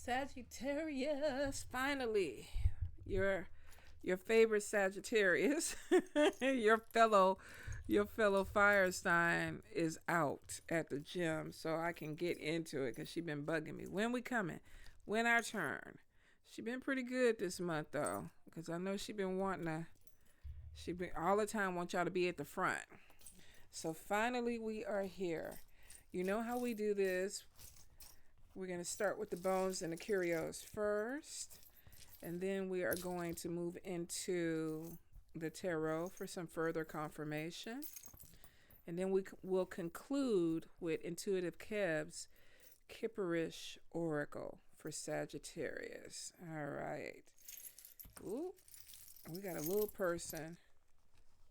Sagittarius, finally, your favorite Sagittarius, your fellow fire sign is out at the gym, so I can get into it because she been bugging me. When we coming? When our turn? She been pretty good this month though, because I know she been wanting to. She been all the time want y'all to be at the front. So finally we are here. You know how we do this. We're going to start with the bones and the curios first. And then we are going to move into the tarot for some further confirmation. And then we will conclude with Intuitive Kev's Kipperish Oracle for Sagittarius. All right. Ooh, we got a little person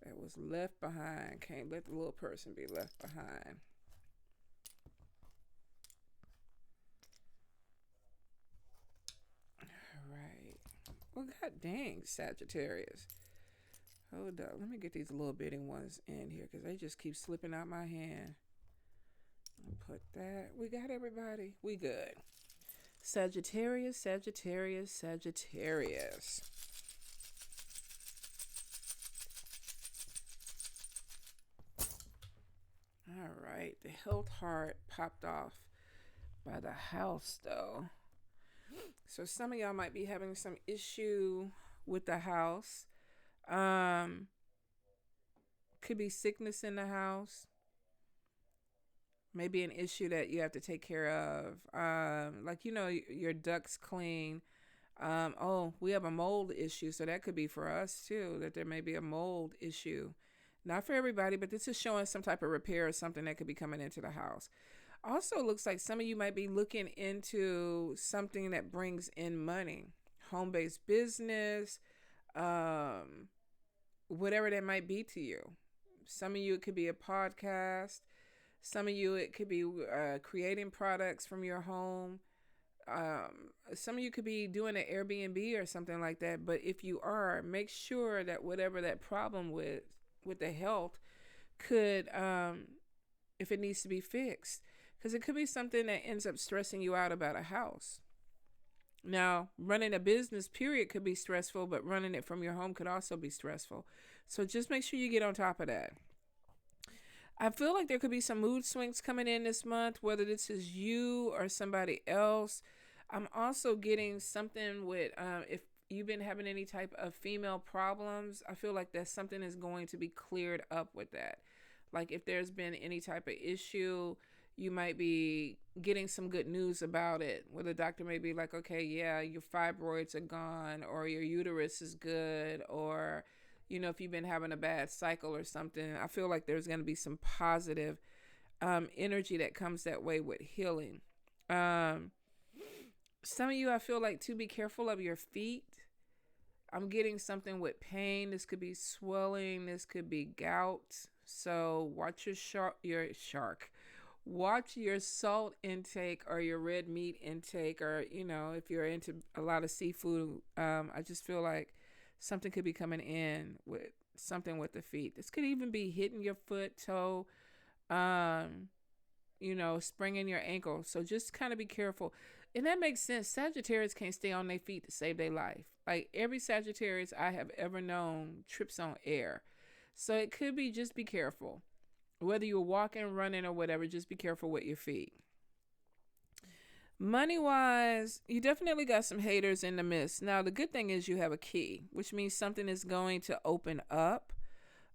that was left behind. Can't let the little person be left behind. Well, god dang, Sagittarius. Hold up. Let me get these little bitty ones in here because they just keep slipping out my hand. Put that. We got everybody. We good. Sagittarius, Sagittarius, Sagittarius. All right. The health heart popped off by the house, though. So some of y'all might be having some issue with the house. Could be sickness in the house. Maybe an issue that you have to take care of. Like, your ducts clean. We have a mold issue. So that could be for us too, that there may be a mold issue. Not for everybody, but this is showing some type of repair or something that could be coming into the house. Also looks like some of you might be looking into something that brings in money, home-based business, whatever that might be to you. Some of you, it could be a podcast. Some of you, it could be creating products from your home. Some of you could be doing an Airbnb or something like that. But if you are, make sure that whatever that problem with the health could, if it needs to be fixed. Because it could be something that ends up stressing you out about a house. Now, running a business, period, could be stressful, but running it from your home could also be stressful. So just make sure you get on top of that. I feel like there could be some mood swings coming in this month, whether this is you or somebody else. I'm also getting something with, if you've been having any type of female problems, I feel like that something is going to be cleared up with that. Like if there's been any type of issue, you might be getting some good news about it, where the doctor may be like, okay, yeah, your fibroids are gone, or your uterus is good, or, if you've been having a bad cycle or something. I feel like there's going to be some positive energy that comes that way with healing. Some of you, I feel like, to be careful of your feet. I'm getting something with pain. This could be swelling. This could be gout. So watch your shark. Watch your salt intake or your red meat intake, or, if you're into a lot of seafood. I just feel like something could be coming in with something with the feet. This could even be hitting your foot, toe, springing your ankle. So just kind of be careful. And that makes sense. Sagittarius can't stay on their feet to save their life. Like every Sagittarius I have ever known trips on air. So it could be, just be careful. Whether you're walking, running, or whatever, just be careful with your feet. Money-wise, you definitely got some haters in the midst. Now, the good thing is you have a key, which means something is going to open up.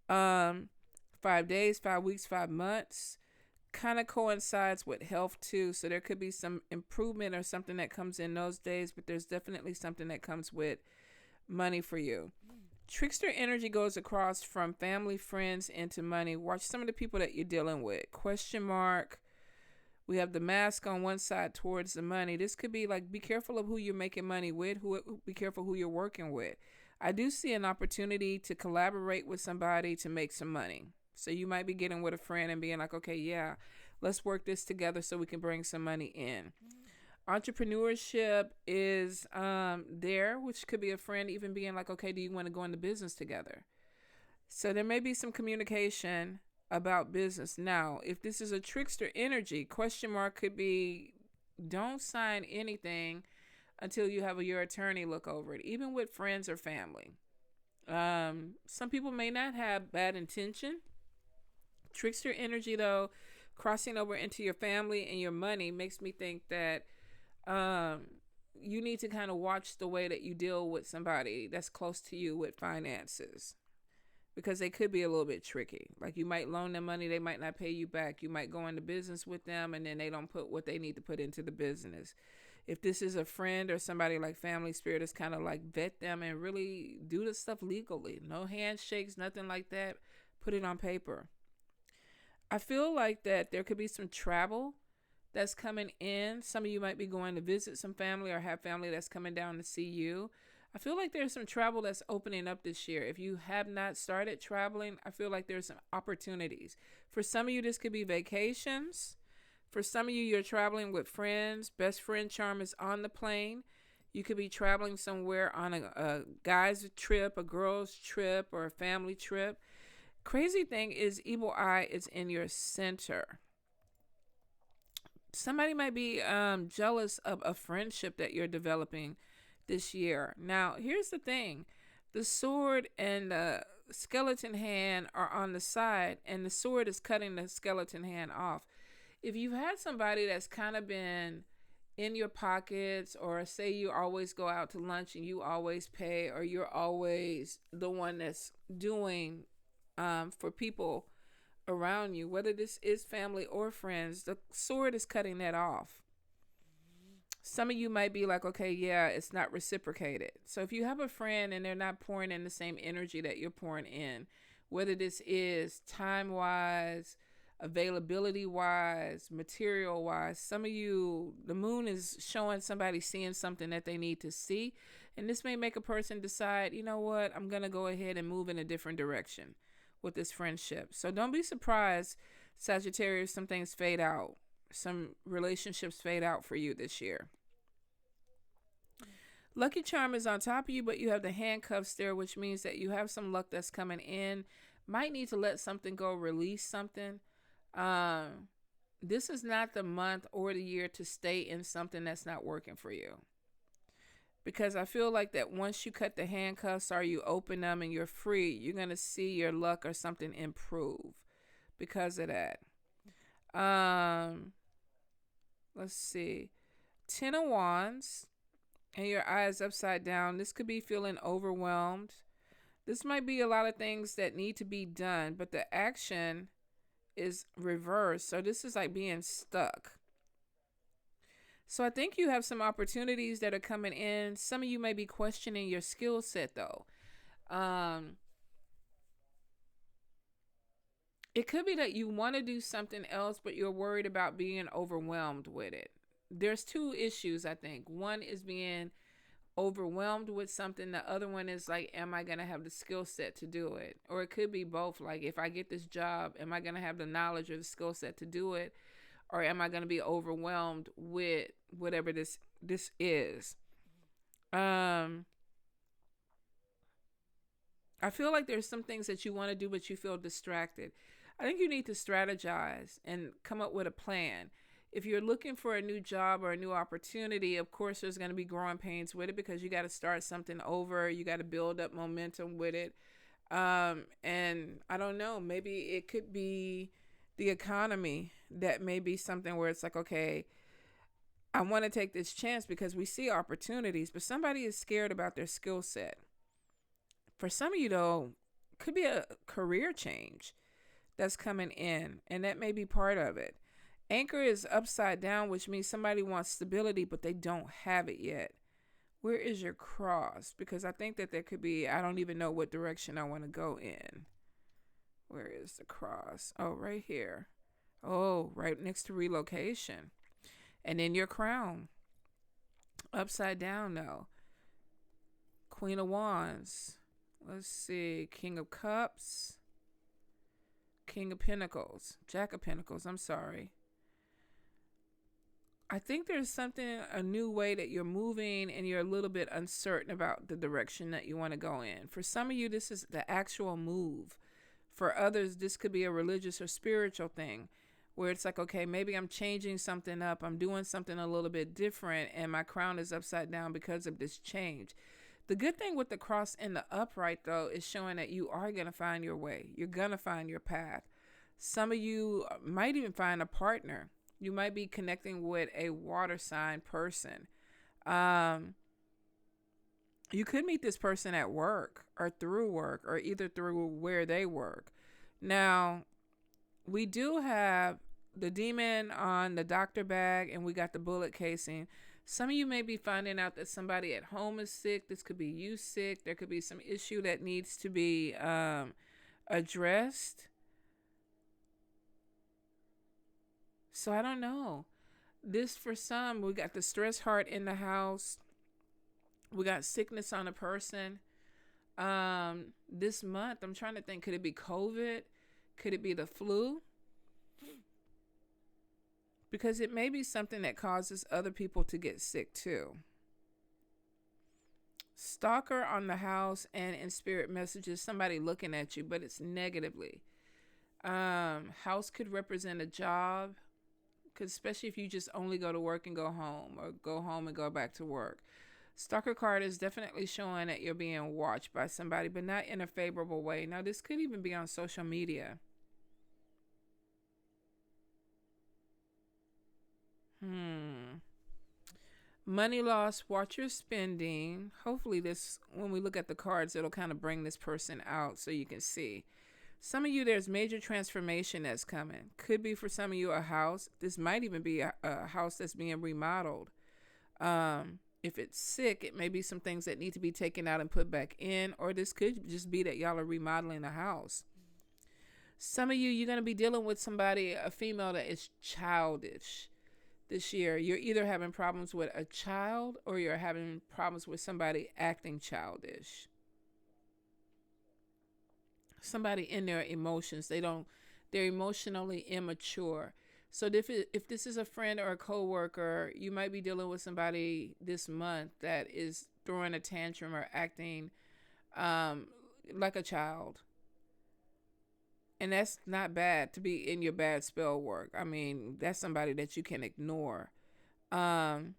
5 days, 5 weeks, 5 months. Kind of coincides with health, too. So there could be some improvement or something that comes in those days, but there's definitely something that comes with money for you. Trickster energy goes across from family, friends, into money. Watch some of the people that you're dealing with. Question mark. We have the mask on one side towards the money. This could be like, be careful of who you're making money with. Be careful who you're working with. I do see an opportunity to collaborate with somebody to make some money. So you might be getting with a friend and being like, okay, yeah, let's work this together so we can bring some money in. Entrepreneurship is there, which could be a friend even being like, okay, do you want to go into business together? So there may be some communication about business. Now, if this is a trickster energy, question mark could be, don't sign anything until you have your attorney look over it, even with friends or family. Some people may not have bad intention. Trickster energy, though, crossing over into your family and your money makes me think that you need to kind of watch the way that you deal with somebody that's close to you with finances, because they could be a little bit tricky. Like, you might loan them money, they might not pay you back. You might go into business with them and then they don't put what they need to put into the business. If this is a friend or somebody like family spirit, is kind of like vet them and really do the stuff legally. No handshakes, nothing like that. Put it on paper. I feel like that there could be some travel that's coming in. Some of you might be going to visit some family or have family that's coming down to see you. I feel like there's some travel that's opening up this year. If you have not started traveling, I feel like there's some opportunities. For some of you, this could be vacations. For some of you, you're traveling with friends. Best friend charm is on the plane. You could be traveling somewhere on a guy's trip, a girl's trip, or a family trip. Crazy thing is, evil eye is in your center. Somebody might be jealous of a friendship that you're developing this year. Now, here's the thing. The sword and the skeleton hand are on the side, and the sword is cutting the skeleton hand off. If you've had somebody that's kind of been in your pockets, or say you always go out to lunch and you always pay, or you're always the one that's doing for people around you, whether this is family or friends, the sword is cutting that off. Some of you might be like, okay, yeah, it's not reciprocated. So if you have a friend and they're not pouring in the same energy that you're pouring in, whether this is time-wise, availability-wise, material-wise, some of you, the moon is showing somebody seeing something that they need to see. And this may make a person decide, you know what, I'm going to go ahead and move in a different direction with this friendship. So don't be surprised, Sagittarius, some things fade out. Some relationships fade out for you this year. Lucky charm is on top of you, but you have the handcuffs there, which means that you have some luck that's coming in. Might need to let something go, release something. This is not the month or the year to stay in something that's not working for you. Because I feel like that once you cut the handcuffs or you open them and you're free, you're going to see your luck or something improve because of that. Let's see. 10 of Wands and your eyes upside down. This could be feeling overwhelmed. This might be a lot of things that need to be done, but the action is reversed. So this is like being stuck. So I think you have some opportunities that are coming in. Some of you may be questioning your skill set, though. It could be that you want to do something else, but you're worried about being overwhelmed with it. There's two issues, I think. One is being overwhelmed with something. The other one is like, am I going to have the skill set to do it? Or it could be both. Like, if I get this job, am I going to have the knowledge or the skill set to do it? Or am I going to be overwhelmed with whatever this is? I feel like there's some things that you want to do, but you feel distracted. I think you need to strategize and come up with a plan. If you're looking for a new job or a new opportunity, of course, there's going to be growing pains with it because you got to start something over. You got to build up momentum with it. And I don't know, maybe it could be the economy. That may be something where it's like, okay, I want to take this chance because we see opportunities, but somebody is scared about their skill set. For some of you, though, could be a career change that's coming in, and that may be part of it. Anchor is upside down, which means somebody wants stability, but they don't have it yet. Where is your cross? Because I think that there could be, I don't even know what direction I want to go in. Where is the cross? Oh, right here. Oh, right next to relocation. And then your crown. Upside down, though. Queen of Wands. Let's see. King of Cups. King of Pentacles. Jack of Pentacles. I'm sorry. I think there's something, a new way that you're moving and you're a little bit uncertain about the direction that you want to go in. For some of you, this is the actual move. For others, this could be a religious or spiritual thing where it's like, okay, maybe I'm changing something up. I'm doing something a little bit different, and my crown is upside down because of this change. The good thing with the cross and the upright, though, is showing that you are going to find your way. You're going to find your path. Some of you might even find a partner. You might be connecting with a water sign person. You could meet this person at work or through work or either through where they work. Now, we do have the demon on the doctor bag and we got the bullet casing. Some of you may be finding out that somebody at home is sick. This could be you sick. There could be some issue that needs to be addressed. So I don't know. This for some, we got the stress heart in the house. We got sickness on a person. This month, I'm trying to think, could it be COVID? Could it be the flu? Because it may be something that causes other people to get sick too. Stalker on the house and in spirit messages, somebody looking at you, but it's negatively. House could represent a job, because especially if you just only go to work and go home, or go home and go back to work. Stalker card is definitely showing that you're being watched by somebody, but not in a favorable way. Now, this could even be on social media. Money loss, watch your spending. Hopefully this, when we look at the cards, it'll kind of bring this person out so you can see. Some of you, there's major transformation that's coming. Could be for some of you a house. This might even be a house that's being remodeled. If it's sick, it may be some things that need to be taken out and put back in, or this could just be that y'all are remodeling a house. Some of you, you're going to be dealing with somebody, a female that is childish this year. You're either having problems with a child or you're having problems with somebody acting childish. Somebody in their emotions, they're emotionally immature. So if this is a friend or a coworker, you might be dealing with somebody this month that is throwing a tantrum or acting like a child. And that's not bad to be in your bad spell work. I mean, that's somebody that you can ignore. And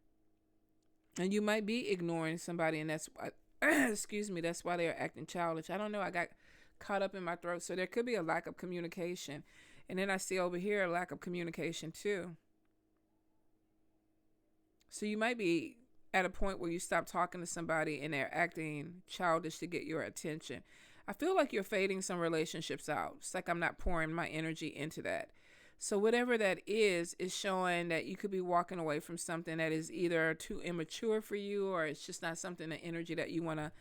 you might be ignoring somebody, and that's why, excuse me, that's why they're acting childish. I don't know. I got caught up in my throat. So there could be a lack of communication. And then I see over here a lack of communication too. So you might be at a point where you stop talking to somebody and they're acting childish to get your attention. I feel like you're fading some relationships out. It's like I'm not pouring my energy into that. So whatever that is showing that you could be walking away from something that is either too immature for you, or it's just not something, the energy that you want to,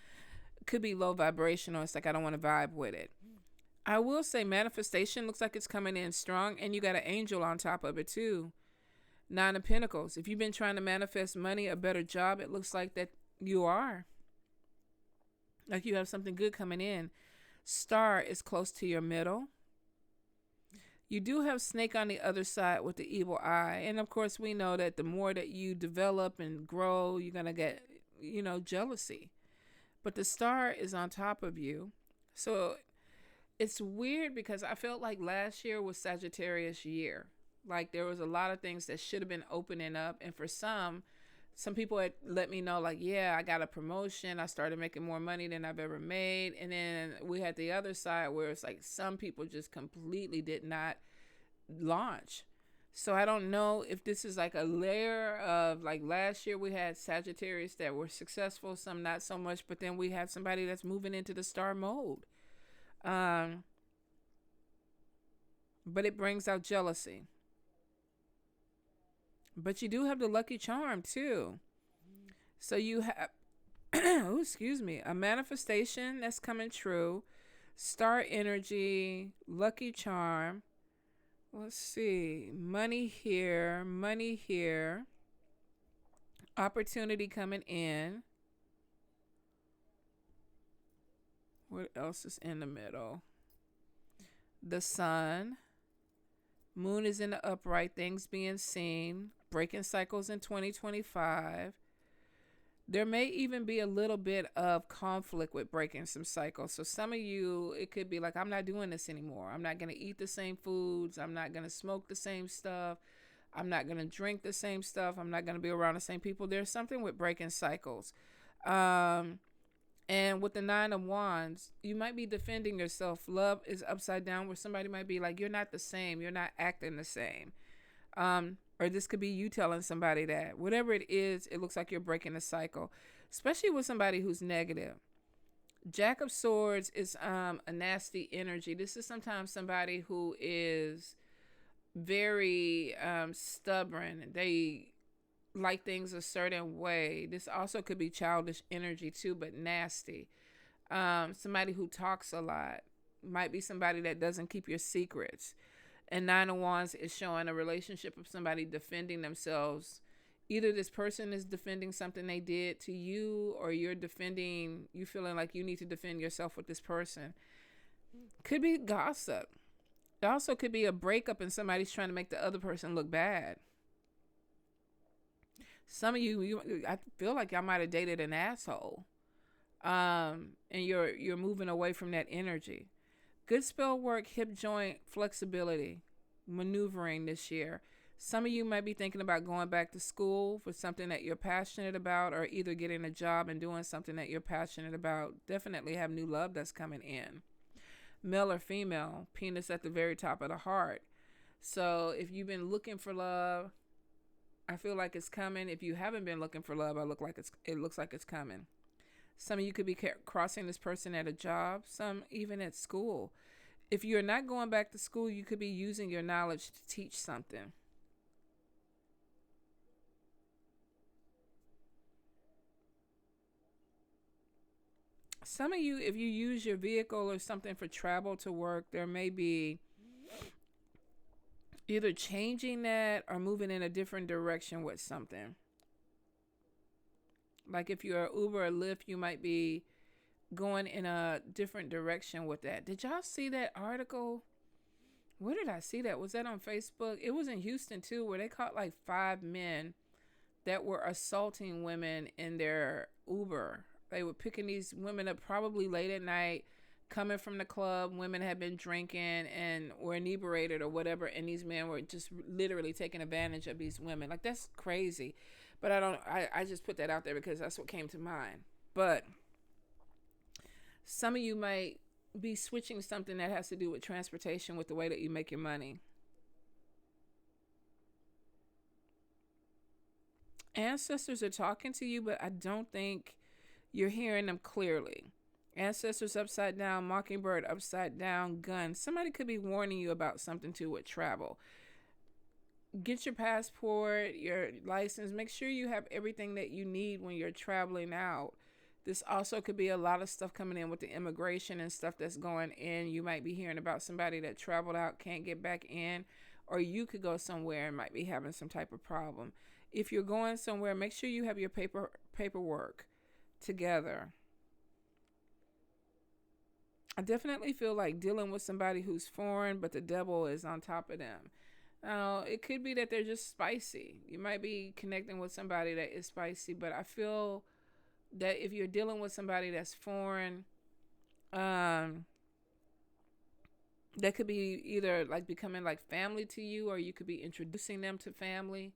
could be low vibrational. It's like, I don't want to vibe with it. I will say manifestation looks like it's coming in strong, and you got an angel on top of it too. 9 of Pentacles. If you've been trying to manifest money, a better job, it looks like that you are. Like you have something good coming in. Star is close to your middle. You do have snake on the other side with the evil eye. And of course, we know that the more that you develop and grow, you're going to get, jealousy. But the star is on top of you. So it's weird because I felt like last year was Sagittarius year. Like there was a lot of things that should have been opening up. And for some people had let me know, like, yeah, I got a promotion. I started making more money than I've ever made. And then we had the other side where it's like some people just completely did not launch. So I don't know if this is like a layer of, like, last year we had Sagittarius that were successful, some not so much. But then we have somebody that's moving into the star mode. But it brings out jealousy. But you do have the lucky charm too. So you have, a manifestation that's coming true. Star energy, lucky charm. Let's see. Money here. Opportunity coming in. What else is in the middle? The sun. Moon is in the upright, things being seen, breaking cycles in 2025. There may even be a little bit of conflict with breaking some cycles. So some of you, it could be like, I'm not doing this anymore. I'm not going to eat the same foods. I'm not going to smoke the same stuff. I'm not going to drink the same stuff. I'm not going to be around the same people. There's something with breaking cycles. And with the Nine of Wands, you might be defending yourself. Love is upside down, where somebody might be like, you're not the same. You're not acting the same. Or this could be you telling somebody that. Whatever it is, it looks like you're breaking a cycle, especially with somebody who's negative. Jack of Swords is a nasty energy. This is sometimes somebody who is very stubborn. They like things a certain way. This also could be childish energy too, but nasty. Somebody who talks a lot. Might be somebody that doesn't keep your secrets. And Nine of Wands is showing a relationship of somebody defending themselves. Either this person is defending something they did to you, or you feeling like you need to defend yourself with this person. Could be gossip. It also could be a breakup and somebody's trying to make the other person look bad. Some of you, I feel like y'all might have dated an asshole. And you're moving away from that energy. Good spell work, hip joint flexibility, maneuvering this year. Some of you might be thinking about going back to school for something that you're passionate about, or either getting a job and doing something that you're passionate about. Definitely have new love that's coming in. Male or female, penis at the very top of the heart. So if you've been looking for love, I feel like it's coming. If you haven't been looking for love, it looks like it's coming. Some of you could be crossing this person at a job, some even at school. If you're not going back to school, you could be using your knowledge to teach something. Some of you, if you use your vehicle or something for travel to work, there may be either changing that or moving in a different direction with something. Like if you're Uber or Lyft, you might be going in a different direction with that. Did y'all see that article? Where did I see that? Was that on Facebook? It was in Houston too, where they caught like 5 men that were assaulting women in their Uber. They were picking these women up probably late at night, coming from the club. Women had been drinking and were inebriated or whatever, and these men were just literally taking advantage of these women. Like, that's crazy. But I just put that out there because that's what came to mind. But some of you might be switching something that has to do with transportation with the way that you make your money. Ancestors are talking to you, but I don't think you're hearing them clearly. Ancestors upside down, mockingbird upside down, gun. Somebody could be warning you about something too with travel. Get your passport, your license. Make sure you have everything that you need when you're traveling out. This also could be a lot of stuff coming in with the immigration and stuff that's going in. You might be hearing about somebody that traveled out, can't get back in, or you could go somewhere and might be having some type of problem. If you're going somewhere, make sure you have your paperwork together. I definitely feel like dealing with somebody who's foreign, but the devil is on top of them. Now, it could be that they're just spicy. You might be connecting with somebody that is spicy, but I feel that if you're dealing with somebody that's foreign, that could be either like becoming like family to you, or you could be introducing them to family.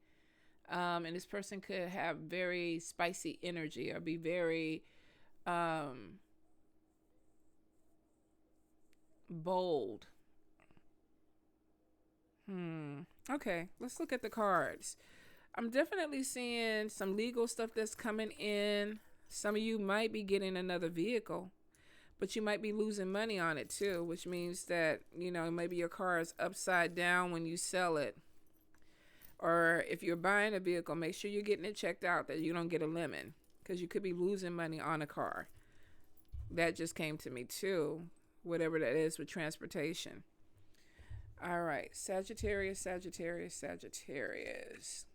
And this person could have very spicy energy or be very bold. Okay, let's look at the cards. I'm definitely seeing some legal stuff that's coming in. Some of you might be getting another vehicle, but you might be losing money on it too, which means that, maybe your car is upside down when you sell it. Or if you're buying a vehicle, make sure you're getting it checked out that you don't get a lemon, because you could be losing money on a car. That just came to me too, whatever that is with transportation. All right, Sagittarius, Sagittarius, Sagittarius.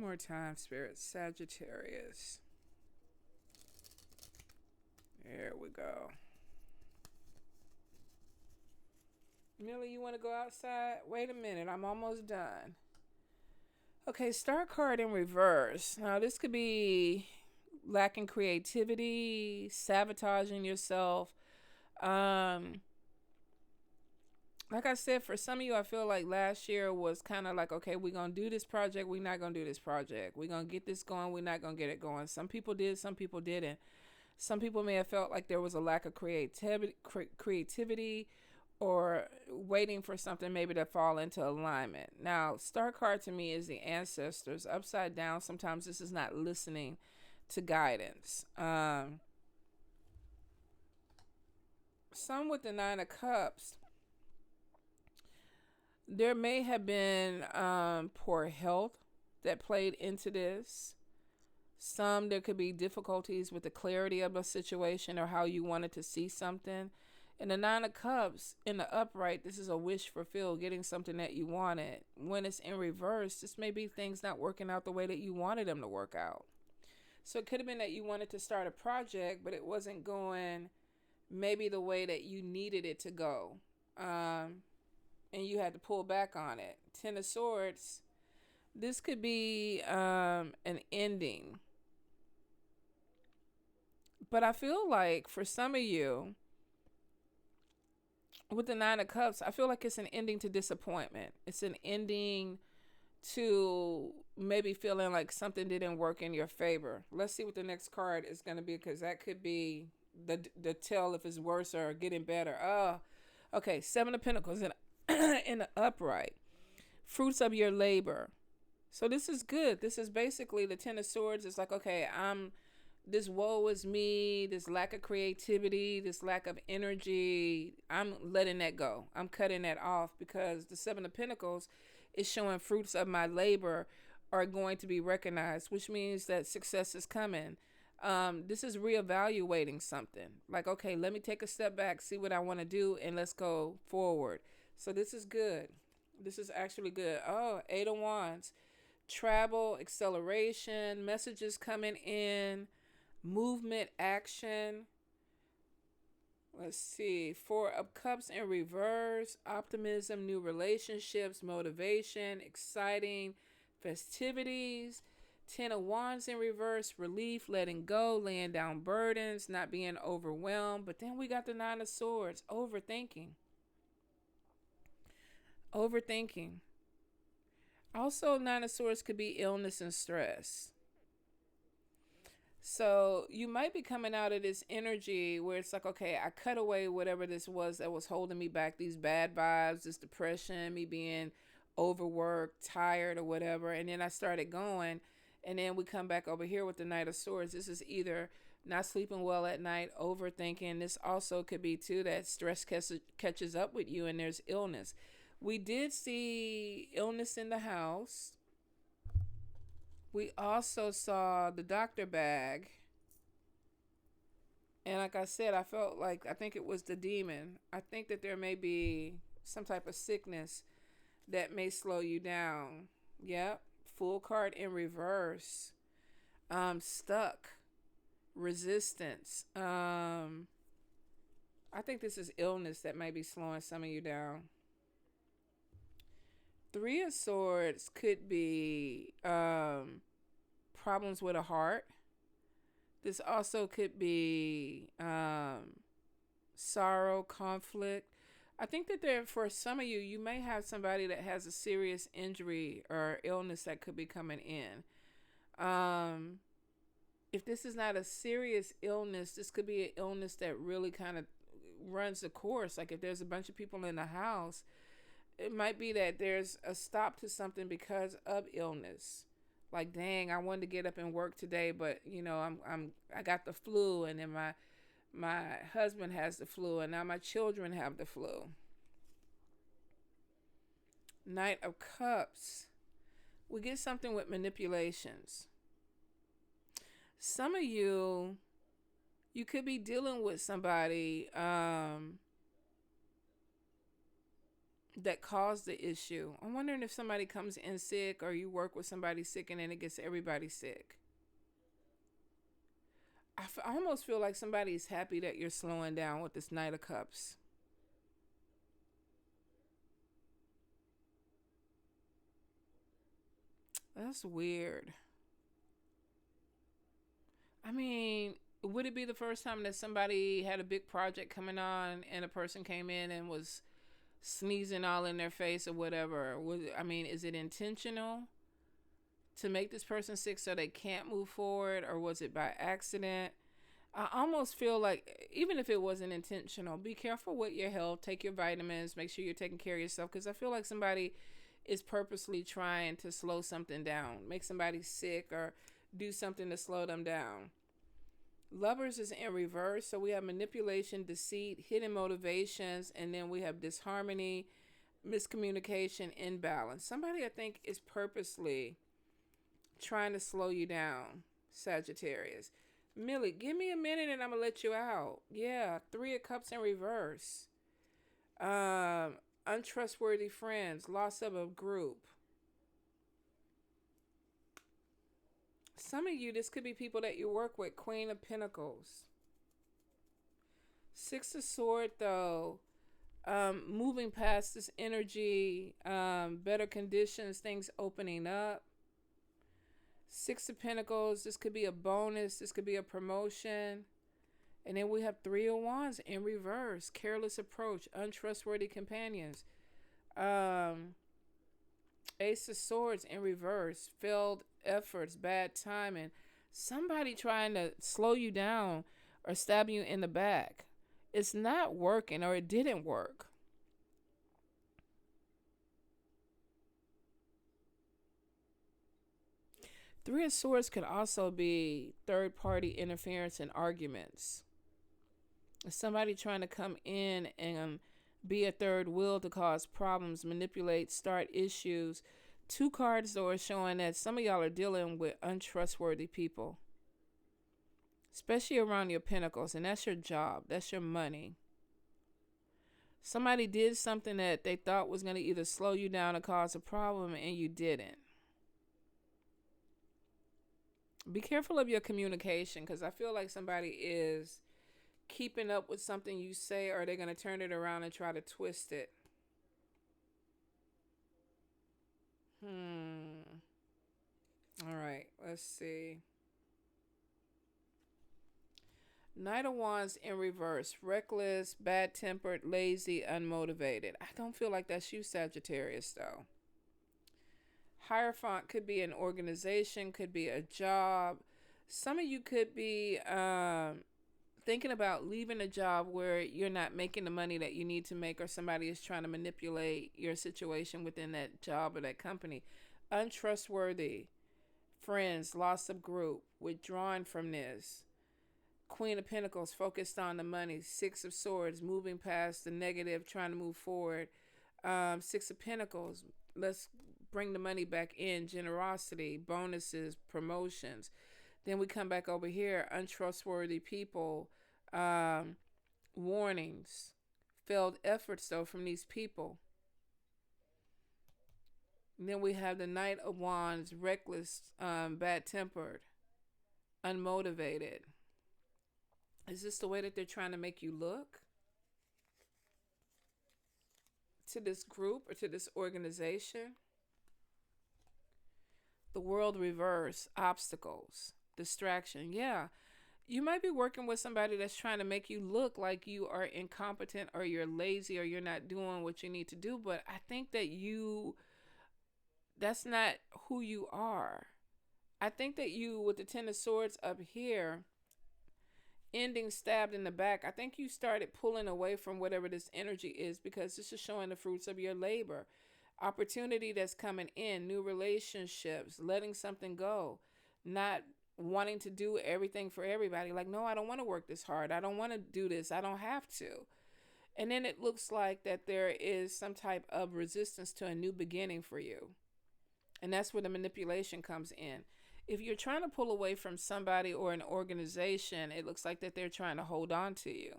more time, Spirit. Sagittarius. There we go. Millie, you want to go outside? Wait a minute. I'm almost done. Okay, star card in reverse. Now, this could be lacking creativity, sabotaging yourself. Like I said, for some of you, I feel like last year was kind of like, okay, we're going to do this project. We're not going to do this project. We're going to get this going. We're not going to get it going. Some people did. Some people didn't. Some people may have felt like there was a lack of creativity or waiting for something maybe to fall into alignment. Now, star card to me is the ancestors. Upside down, sometimes this is not listening to guidance. Some with the Nine of Cups, there may have been poor health that played into this. Some, there could be difficulties with the clarity of a situation or how you wanted to see something. And the Nine of Cups in the upright, this is a wish fulfilled, getting something that you wanted. When it's in reverse, this may be things not working out the way that you wanted them to work out. So it could have been that you wanted to start a project, but it wasn't going maybe the way that you needed it to go. And you had to pull back on it. Ten of Swords, this could be an ending. But I feel like for some of you, with the Nine of Cups, I feel like it's an ending to disappointment. It's an ending to maybe feeling like something didn't work in your favor. Let's see what the next card is going to be, because that could be the tell if it's worse or getting better. Okay, Seven of Pentacles in the upright. Fruits of your labor. So this is good. This is basically the Ten of Swords. It's like, okay, this woe is me, this lack of creativity, this lack of energy, I'm letting that go. I'm cutting that off, because the Seven of Pentacles is showing fruits of my labor are going to be recognized, which means that success is coming. This is reevaluating something. Like, okay, let me take a step back, see what I want to do, and let's go forward. So this is good. This is actually good. Oh, Eight of Wands. Travel, acceleration, messages coming in. Movement, action. Let's see. Four of Cups in reverse. Optimism, new relationships, motivation, exciting festivities. Ten of Wands in reverse. Relief, letting go, laying down burdens, not being overwhelmed. But then we got the Nine of Swords. Overthinking. Also, Nine of Swords could be illness and stress. So you might be coming out of this energy where it's like, okay, I cut away whatever this was that was holding me back, these bad vibes, this depression, me being overworked, tired, or whatever. And then I started going. And then we come back over here with the Knight of Swords. This is either not sleeping well at night, overthinking. This also could be, too, that stress catches up with you and there's illness. We did see illness in the house. We also saw the doctor bag. And like I said, I think it was the demon. I think that there may be some type of sickness that may slow you down. Yep. Full card in reverse. Stuck. Resistance. I think this is illness that may be slowing some of you down. Three of Swords could be problems with a heart. This also could be sorrow, conflict. I think that for some of you, you may have somebody that has a serious injury or illness that could be coming in. If this is not a serious illness, this could be an illness that really kind of runs the course. Like if there's a bunch of people in the house, it might be that there's a stop to something because of illness. Like, dang, I wanted to get up and work today, but I got the flu, and then my husband has the flu, and now my children have the flu. Knight of Cups. We get something with manipulations. Some of you could be dealing with somebody that caused the issue. I'm wondering if somebody comes in sick or you work with somebody sick and then it gets everybody sick. I almost feel like somebody's happy that you're slowing down with this Knight of Cups. That's weird. I mean, would it be the first time that somebody had a big project coming on and a person came in and was sneezing all in their face or whatever? I mean, is it intentional to make this person sick so they can't move forward, or was it by accident? I almost feel like even if it wasn't intentional, be careful with your health. Take your vitamins. Make sure you're taking care of yourself, because I feel like somebody is purposely trying to slow something down, make somebody sick, or do something to slow them down. Lovers is in reverse, so we have manipulation, deceit, hidden motivations, and then we have disharmony, miscommunication, imbalance. Somebody, I think, is purposely trying to slow you down, Sagittarius. Millie, give me a minute and I'm going to let you out. Yeah, Three of Cups in reverse. Untrustworthy friends, loss of a group. Some of you, this could be people that you work with. Queen of Pentacles. Six of Swords, though. Moving past this energy, better conditions, things opening up. Six of Pentacles, this could be a bonus. This could be a promotion. And then we have Three of Wands in reverse. Careless approach, untrustworthy companions. Ace of Swords in reverse. Failed efforts, bad timing. Somebody trying to slow you down or stab you in the back. It's not working, or it didn't work. Three of Swords could also be third-party interference in arguments. Somebody trying to come in and be a third wheel to cause problems, manipulate, start issues. Two cards, though, are showing that some of y'all are dealing with untrustworthy people, especially around your pentacles, and that's your job. That's your money. Somebody did something that they thought was going to either slow you down or cause a problem, and you didn't. Be careful of your communication, because I feel like somebody is keeping up with something you say, or they're going to turn it around and try to twist it. All right, let's see. Knight of Wands in reverse. Reckless, bad-tempered, lazy, unmotivated. I don't feel like that's you, Sagittarius, though. Hierophant could be an organization, could be a job. Some of you could be thinking about leaving a job where you're not making the money that you need to make, or somebody is trying to manipulate your situation within that job or that company. Untrustworthy friends, loss of group, withdrawing from this. Queen of Pentacles, focused on the money. Six of Swords, moving past the negative, trying to move forward. Six of Pentacles, let's bring the money back in. Generosity, bonuses, promotions. Then we come back over here. Untrustworthy people, warnings, failed efforts, though, from these people. And then we have the Knight of Wands, reckless, bad-tempered, unmotivated. Is this the way that they're trying to make you look to this group or to this organization? The World reverse, obstacles, distraction. Yeah, you might be working with somebody that's trying to make you look like you are incompetent, or you're lazy, or you're not doing what you need to do. But I think that that's not who you are. I think that you, with the Ten of Swords up here, ending stabbed in the back, I think you started pulling away from whatever this energy is, because this is showing the fruits of your labor. Opportunity that's coming in, new relationships, letting something go, not wanting to do everything for everybody. Like, no, I don't want to work this hard. I don't want to do this. I don't have to. And then it looks like that there is some type of resistance to a new beginning for you. And that's where the manipulation comes in. If you're trying to pull away from somebody or an organization, it looks like that they're trying to hold on to you,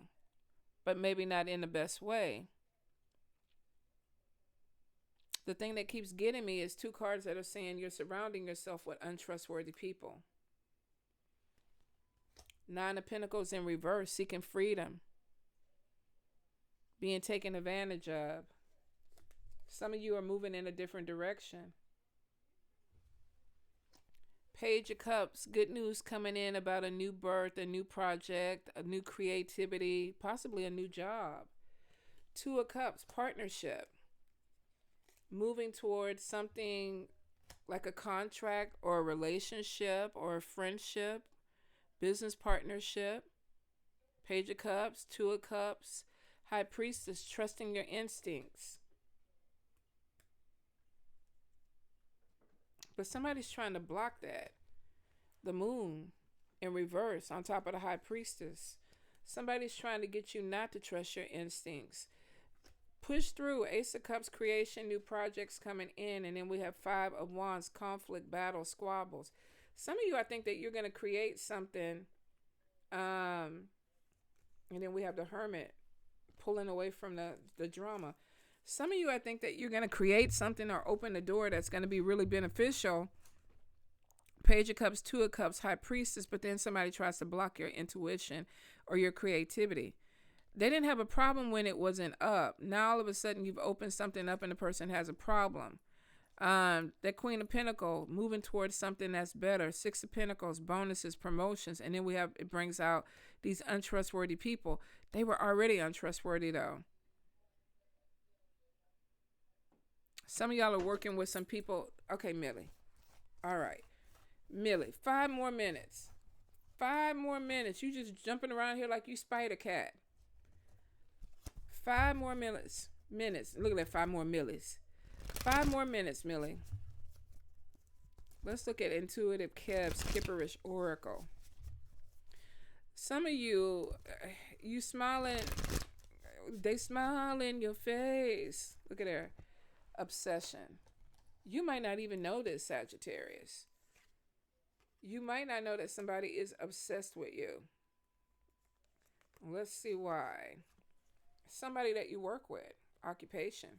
but maybe not in the best way. The thing that keeps getting me is 2 cards that are saying you're surrounding yourself with untrustworthy people. 9 of Pentacles in reverse, seeking freedom, being taken advantage of. Some of you are moving in a different direction. Page of Cups, good news coming in about a new birth, a new project, a new creativity, possibly a new job. 2 of Cups, partnership, moving towards something like a contract or a relationship or a friendship, business partnership. Page of Cups, 2 of Cups, High Priestess, trusting your instincts. But somebody's trying to block that. The Moon in reverse on top of the High Priestess. Somebody's trying to get you not to trust your instincts. Push through. Ace of Cups, creation, new projects coming in. And then we have 5 of Wands, conflict, battle, squabbles. Some of you, I think that you're going to create something. And then we have the Hermit pulling away from the drama. Some of you, I think that you're going to create something or open the door that's going to be really beneficial. Page of Cups, 2 of Cups, High Priestess, but then somebody tries to block your intuition or your creativity. They didn't have a problem when it wasn't up. Now all of a sudden you've opened something up and the person has a problem. That Queen of Pentacles, moving towards something that's better. 6 of Pentacles, bonuses, promotions, and then it brings out these untrustworthy people. They were already untrustworthy though. Some of y'all are working with some people. Okay, Millie. All right. Millie, 5 more minutes. 5 more minutes. You just jumping around here like you Spider Cat. 5 more minutes. Look at that, 5 more millies. 5 more minutes, Millie. Let's look at Intuitive Keb's Kipperish Oracle. Some of you smiling. They smile in your face. Look at her. Obsession. You might not even know this, Sagittarius. You might not know that somebody is obsessed with you. Let's see why. Somebody that you work with. Occupation.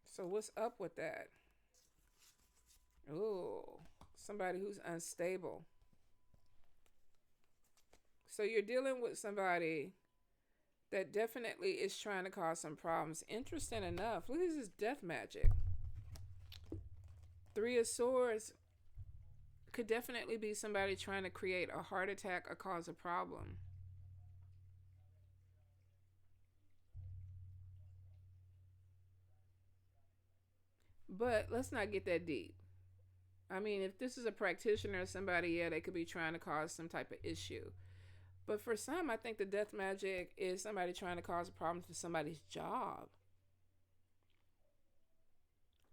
So what's up with that? Ooh, somebody who's unstable. So you're dealing with somebody that definitely is trying to cause some problems. Interesting enough. Look at this death magic. 3 of Swords could definitely be somebody trying to create a heart attack or cause a problem. But let's not get that deep. I mean, if this is a practitioner or somebody, yeah, they could be trying to cause some type of issue. But for some, I think the death magic is somebody trying to cause a problem to somebody's job.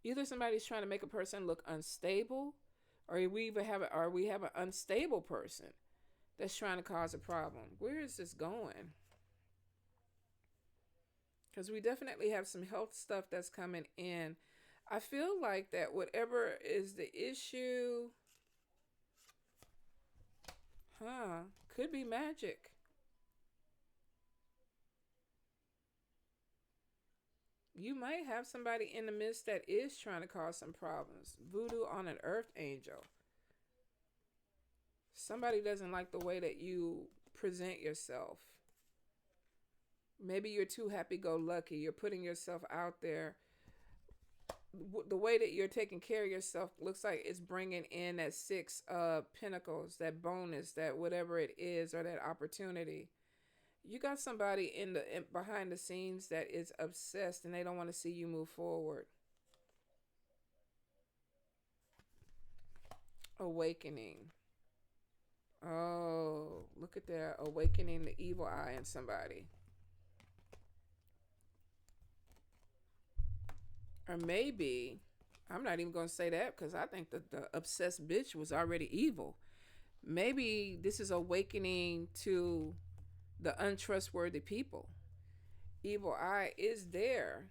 Either somebody's trying to make a person look unstable, or we have an unstable person that's trying to cause a problem. Where is this going? Because we definitely have some health stuff that's coming in. I feel like that whatever is the issue, could be magic. You might have somebody in the midst that is trying to cause some problems. Voodoo on an earth angel. Somebody doesn't like the way that you present yourself. Maybe you're too happy-go-lucky. You're putting yourself out there. The way that you're taking care of yourself looks like it's bringing in that 6 of Pentacles, that bonus, that whatever it is, or that opportunity. You got somebody in behind the scenes that is obsessed and they don't want to see you move forward. Awakening. Oh, look at that. Awakening the evil eye in somebody. Or maybe, I'm not even going to say that because I think that the obsessed bitch was already evil. Maybe this is awakening to the untrustworthy people. Evil eye is there.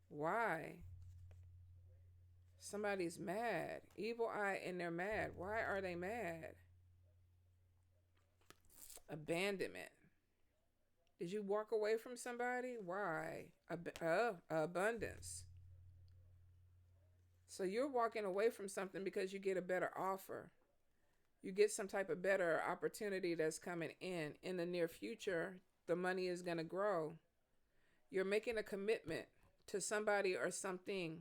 Why? Somebody's mad. Evil eye and they're mad. Why are they mad? Abandonment. Did you walk away from somebody? Why? Abundance. So you're walking away from something because you get a better offer. You get some type of better opportunity that's coming in the near future. The money is going to grow. You're making a commitment to somebody or something,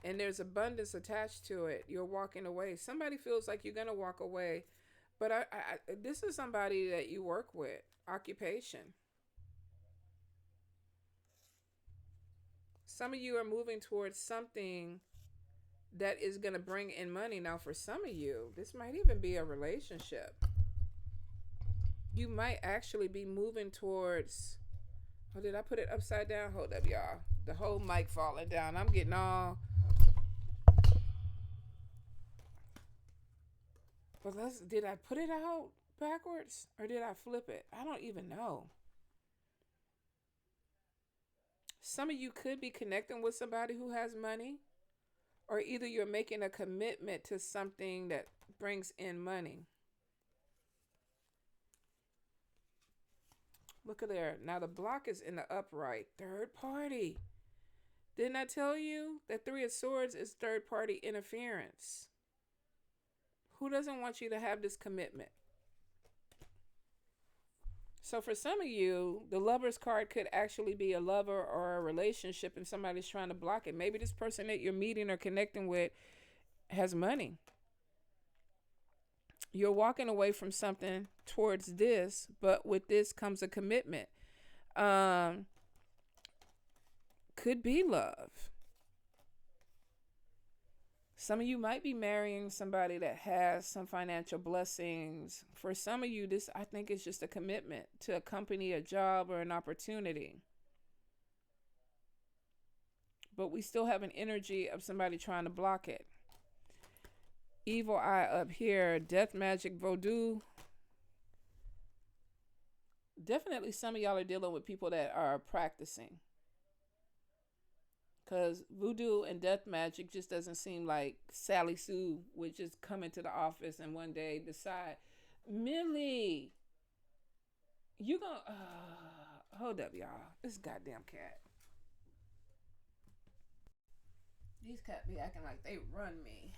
and there's abundance attached to it. You're walking away. Somebody feels like you're going to walk away, but this is somebody that you work with. Occupation. Some of you are moving towards something that is going to bring in money. Now, for some of you, this might even be a relationship. You might actually be moving towards. Oh, did I put it upside down? Hold up, y'all. The whole mic falling down. I'm getting all. But did I put it out backwards or did I flip it? I don't even know. Some of you could be connecting with somebody who has money, or either you're making a commitment to something that brings in money. Look at there. Now the block is in the upright. Third party. Didn't I tell you that Three of Swords is third party interference? Who doesn't want you to have this commitment? So for some of you, the Lover's card could actually be a lover or a relationship and somebody's trying to block it. Maybe this person that you're meeting or connecting with has money. You're walking away from something towards this, but with this comes a commitment. Could be love. Some of you might be marrying somebody that has some financial blessings. For some of you, this, I think, is just a commitment to accompany a job or an opportunity. But we still have an energy of somebody trying to block it. Evil eye up here, death magic, voodoo. Definitely some of y'all are dealing with people that are practicing. Because voodoo and death magic just doesn't seem like Sally Sue would just come into the office and one day decide, Millie, you gonna, hold up, y'all. This goddamn cat. These cats be acting like they run me.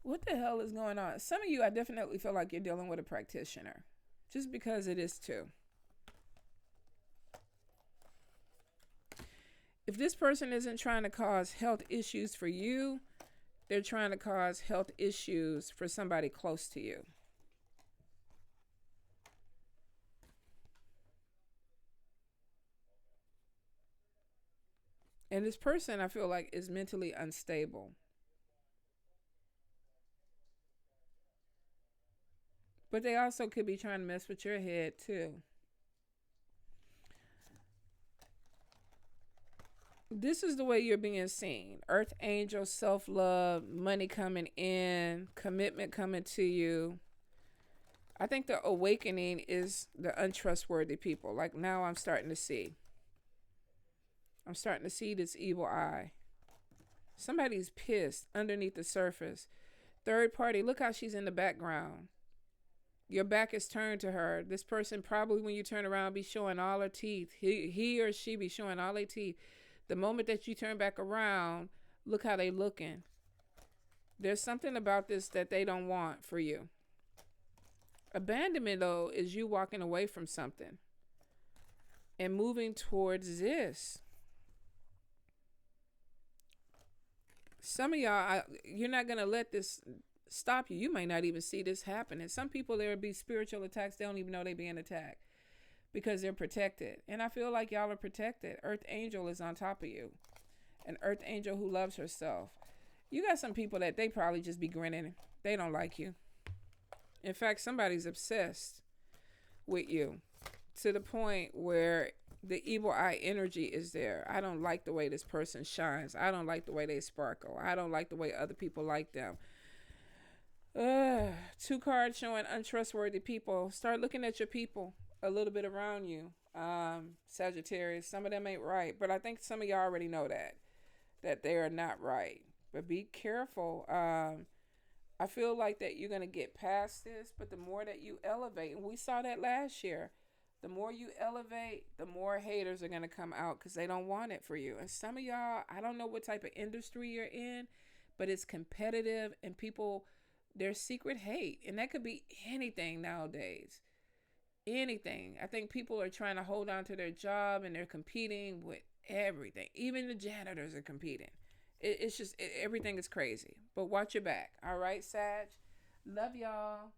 What the hell is going on? Some of you, I definitely feel like you're dealing with a practitioner. Just because it is too. If this person isn't trying to cause health issues for you, they're trying to cause health issues for somebody close to you. And this person, I feel like, is mentally unstable. But they also could be trying to mess with your head too. This is the way you're being seen. Earth angel, self-love, money coming in, commitment coming to you. I think the awakening is the untrustworthy people. Like now I'm starting to see. I'm starting to see this evil eye. Somebody's pissed underneath the surface. Third party, look how she's in the background. Your back is turned to her. This person probably, when you turn around, be showing all her teeth. He or she be showing all their teeth. The moment that you turn back around, look how they looking. There's something about this that they don't want for you. Abandonment, though, is you walking away from something and moving towards this. Some of y'all, you're not going to let this stop you. You may not even see this happening. Some people, there will be spiritual attacks. They don't even know they're being attacked because they're protected. And I feel like y'all are protected. Earth angel is on top of you. An earth angel who loves herself. You got some people that they probably just be grinning. They don't like you. In fact, somebody's obsessed with you to the point where the evil eye energy is there. I don't like the way this person shines. I don't like the way they sparkle. I don't like the way other people like them. 2 cards showing untrustworthy people. Start looking at your people a little bit around you. Sagittarius, some of them ain't right, but I think some of y'all already know that they are not right. But be careful. I feel like that you're going to get past this, but the more that you elevate, and we saw that last year, the more you elevate, the more haters are going to come out because they don't want it for you. And some of y'all, I don't know what type of industry you're in, but it's competitive and people, there's secret hate. And that could be anything nowadays. Anything. I think people are trying to hold on to their job and they're competing with everything. Even the janitors are competing. It's just, everything is crazy. But watch your back. All right, Sag? Love y'all.